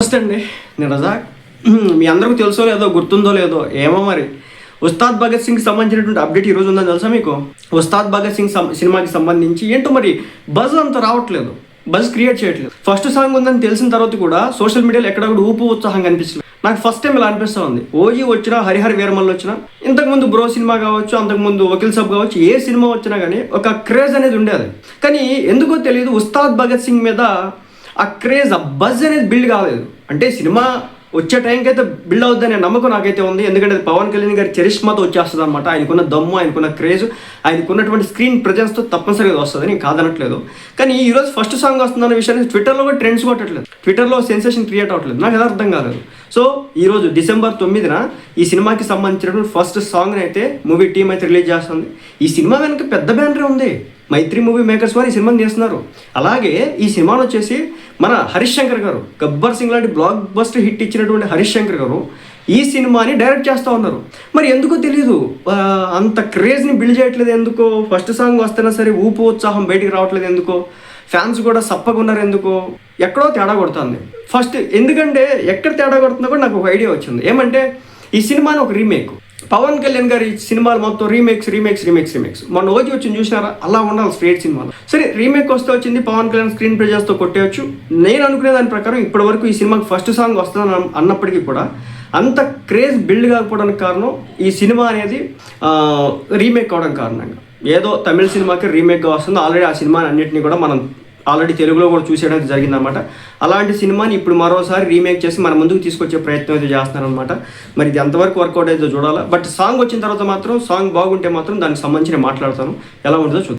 నమస్తే అండి, నేను రజాక్. మీ అందరికీ తెలుసో లేదో, గుర్తుందో లేదో ఏమో మరి, ఉస్తాద్ భగత్ సింగ్కి సంబంధించినటువంటి అప్డేట్ ఈరోజు ఉందని తెలుసా మీకు? ఉస్తాద్ భగత్ సింగ్ సినిమాకి సంబంధించి ఏంటో మరి బజ్ అంత రావట్లేదు, బజ్ క్రియేట్ చేయట్లేదు. ఫస్ట్ సాంగ్ ఉందని తెలిసిన తర్వాత కూడా సోషల్ మీడియాలో ఎక్కడ కూడా ఊపు ఉత్సాహం కనిపించలేదు. నాకు ఫస్ట్ టైం ఇలా అనిపిస్తూ ఉంది. ఓజీ వచ్చినా, హరిహర వీరమల్లు వచ్చినా, ఇంతకుముందు బ్రో సినిమా కావచ్చు, అంతకుముందు వకీల్ సాబ్ కావచ్చు, ఏ సినిమా వచ్చినా కానీ ఒక క్రేజ్ అనేది ఉండేది. కానీ ఎందుకో తెలియదు, ఉస్తాద్ భగత్ సింగ్ మీద ఆ క్రేజ్, ఆ బజ్ అనేది బిల్డ్ కాలేదు. అంటే సినిమా వచ్చే టైంకి అయితే బిల్డ్ అవుతుందనే నమ్మకం నాకైతే ఉంది. ఎందుకంటే అది పవన్ కళ్యాణ్ గారి చరిష్మాతో వచ్చేస్తుంది అనమాట. ఆయనకున్న దమ్ము, ఆయనకున్న క్రేజ్, ఆయనకున్నటువంటి స్క్రీన్ ప్రెజెన్స్తో తప్పనిసరిగా వస్తుంది, నేను కాదనట్లేదు. కానీ ఈరోజు ఫస్ట్ సాంగ్ వస్తుందన్న విషయాన్ని ట్విట్టర్లో కూడా ట్రెండ్స్ కొట్టట్లేదు, ట్విట్టర్లో సెన్సేషన్ క్రియేట్ అవ్వట్లేదు. నాకు అది అర్థం కాలేదు. సో ఈరోజు డిసెంబర్ 9న ఈ సినిమాకి సంబంధించినటువంటి ఫస్ట్ సాంగ్ని అయితే మూవీ టీం అయితే రిలీజ్ చేస్తుంది. ఈ సినిమా వెనక పెద్ద బ్యానరే ఉంది, మైత్రి మూవీ మేకర్స్ వారు ఈ సినిమాని చేస్తున్నారు. అలాగే ఈ సినిమాను వచ్చేసి మన హరీష్ శంకర్ గారు, గబ్బర్ సింగ్ లాంటి బ్లాక్ బస్టర్ హిట్ ఇచ్చినటువంటి హరీష్ శంకర్ గారు ఈ సినిమాని డైరెక్ట్ చేస్తూ ఉన్నారు. మరి ఎందుకో తెలియదు, అంత క్రేజ్ని బిల్డ్ చేయట్లేదు ఎందుకో. ఫస్ట్ సాంగ్ వస్తేనా సరే ఊపు ఉత్సాహం బయటికి రావట్లేదు ఎందుకో. ఫ్యాన్స్ కూడా సప్పగా ఉన్నారు ఎందుకో. ఎక్కడో తేడా కొడుతుంది. ఫస్ట్ ఎందుకంటే ఎక్కడ తేడా కొడుతుందో కూడా నాకు ఒక ఐడియా వచ్చింది. ఏమంటే ఈ సినిమాని ఒక రీమేక్, పవన్ కళ్యాణ్ గారి సినిమాలు మొత్తం రీమేక్స్. మొన్న ఓజీ వచ్చింది చూసినారా, అలా ఉండాలి స్ట్రేట్ సినిమాలో. సరే రీమేక్ వస్తే వచ్చింది, పవన్ కళ్యాణ్ స్క్రీన్ ప్రెజెన్స్తో కొట్టేయచ్చు. నేను అనుకునే దాని ప్రకారం ఇప్పటి వరకు ఈ సినిమాకి ఫస్ట్ సాంగ్ వస్తుందని అన్నప్పటికీ కూడా అంత క్రేజ్ బిల్డ్ కాకపోవడానికి కారణం ఈ సినిమా అనేది రీమేక్ అవడం కారణంగా. ఏదో తమిళ సినిమాకి రీమేక్గా వస్తుంది. ఆల్రెడీ ఆ సినిమాని అన్నింటినీ కూడా మనం ఆల్రెడీ తెలుగులో కూడా చూసేయడానికి జరిగిందనమాట. అలాంటి సినిమాని ఇప్పుడు మరోసారి రీమేక్ చేసి మన ముందుకు తీసుకొచ్చే ప్రయత్నం అయితే చేస్తున్నారనమాట. మరి ఇది ఎంతవరకు వర్కౌట్ అయితే చూడాలా. బట్ సాంగ్ వచ్చిన తర్వాత మాత్రం, సాంగ్ బాగుంటే మాత్రం దానికి సంబంధించి నేను మాట్లాడతాను, ఎలా ఉంటుందో చూద్దాం.